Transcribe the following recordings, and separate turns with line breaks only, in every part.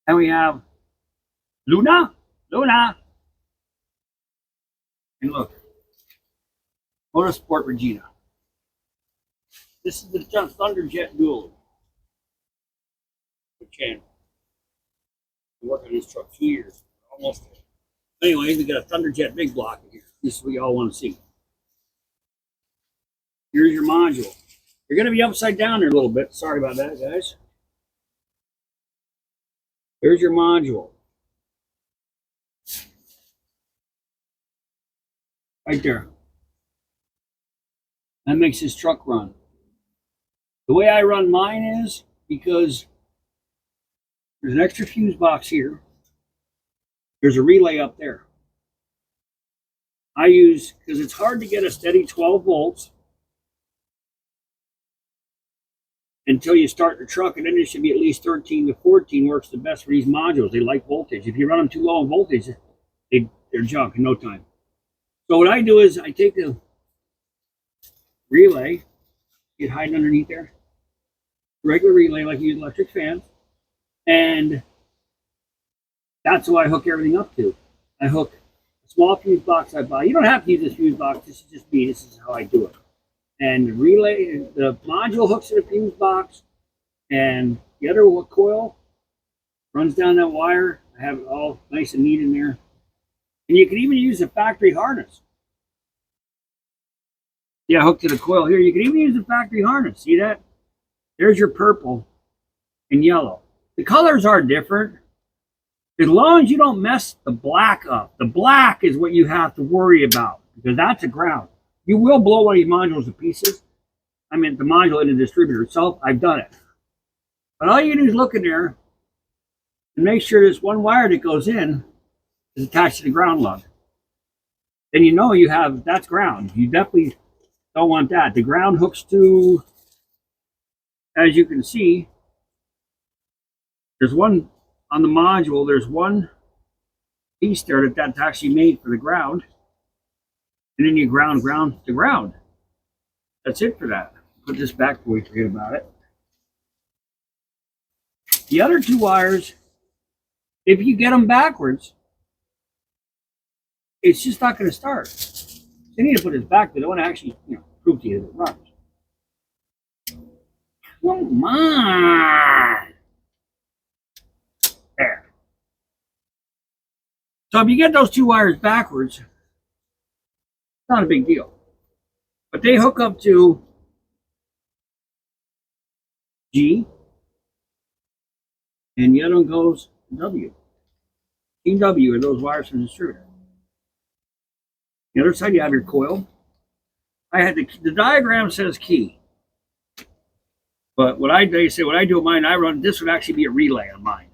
And we have Luna. And look, Motorsport Regina. This is the Thunderjet Dual channel. Been working on this truck 2 years, almost. Anyway, we got a Thunderjet big block in here. This is what y'all want to see. Here's your module. You're going to be upside down there a little bit. Sorry about that, guys. Here's your module. Right there. That makes this truck run. The way I run mine is because there's an extra fuse box here. There's a relay up there. I use, because it's hard to get a steady 12 volts until you start the truck, and then it should be at least 13 to 14 works the best for these modules. They like voltage. If you run them too low in voltage, they're junk in no time. So what I do is I take the relay, get hiding underneath there, regular relay like you use electric fans, and that's what I hook everything up to. I hook a small fuse box I buy. You don't have to use this fuse box. This is just me. This is how I do it. And the relay, the module hooks to the fuse box, and the other coil runs down that wire. I have it all nice and neat in there. And you can even use a factory harness. Yeah, hooked to the coil here. You can even use the factory harness. See that? There's your purple and yellow. The colors are different. As long as you don't mess the black up. The black is what you have to worry about, because that's a ground. You will blow one of these modules to pieces. I mean, the module in the distributor itself, I've done it. But all you do is look in there and make sure this one wire that goes in is attached to the ground lug. Then you know you have, that's ground. You definitely don't want that. The ground hooks to, as you can see, there's one on the module, there's one piece there that's actually made for the ground. And then you ground to ground. That's it for that. Put this back before we forget about it. The other two wires, if you get them backwards, it's just not going to start. So you need to put this back, but I want to actually, prove to you that it runs. Come on. There. So if you get those two wires backwards, not a big deal. But they hook up to G, and the other one goes to W. G and W are those wires from the distributor. The other side, you have your coil. I had the diagram says key, but what I do with mine, I run. This would actually be a relay on mine.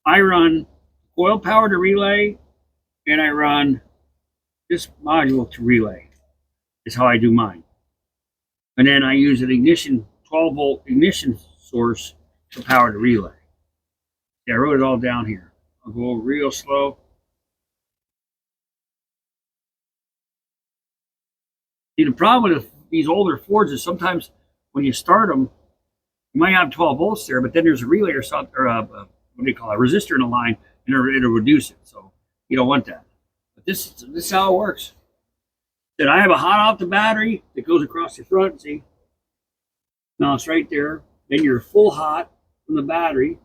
I run coil power to relay, and I run this module to relay. Is how I do mine. And then I use an ignition, 12 volt ignition source to power the relay. Yeah, I wrote it all down here. I'll go real slow. See, the problem with these older Fords is sometimes when you start them, you might have 12 volts there, but then there's a relay or something, or what do you call it, a resistor in the line, and it'll reduce it. So you don't want that. This is how it works. Then I have a hot off the battery that goes across the front, see? Now it's right there. Then your full hot from the battery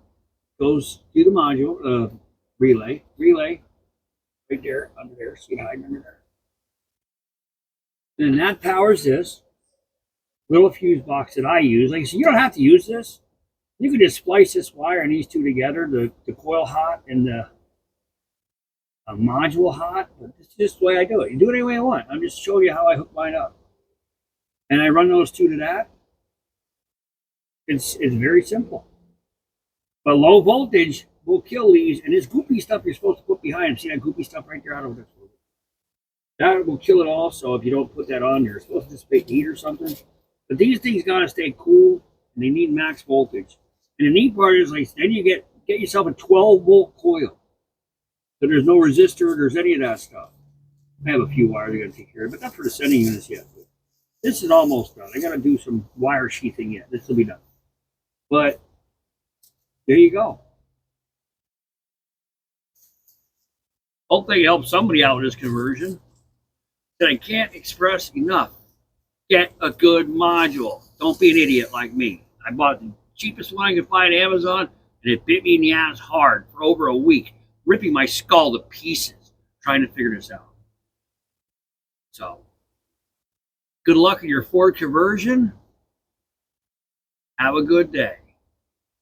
goes to the module, relay, right there, under there, see it hiding under there. And that powers this little fuse box that I use. Like I said, you don't have to use this. You can just splice this wire and these two together, the coil hot and the module hot, but it's just the way I do it. You do it any way I want. I'm just showing you how I hook mine up. And I run those two to that. It's very simple. But low voltage will kill these, and this goopy stuff you're supposed to put behind them. See that goopy stuff right there? I don't know what that's for. That will kill it also if you don't put that on there. It's supposed to dissipate heat or something. But these things gotta stay cool, and they need max voltage. And the neat part is, like, then you get yourself a 12 volt coil. So there's no resistor, there's any of that stuff. I have a few wires I gotta take care of, but not for the sending units yet. This is almost done. I gotta do some wire sheathing yet. This will be done. But there you go. Hopefully, I help somebody out with this conversion. That I can't express enough. Get a good module. Don't be an idiot like me. I bought the cheapest one I could find on Amazon, and it bit me in the ass hard for over a week, ripping my skull to pieces trying to figure this out. So, good luck in your Ford conversion. Have a good day.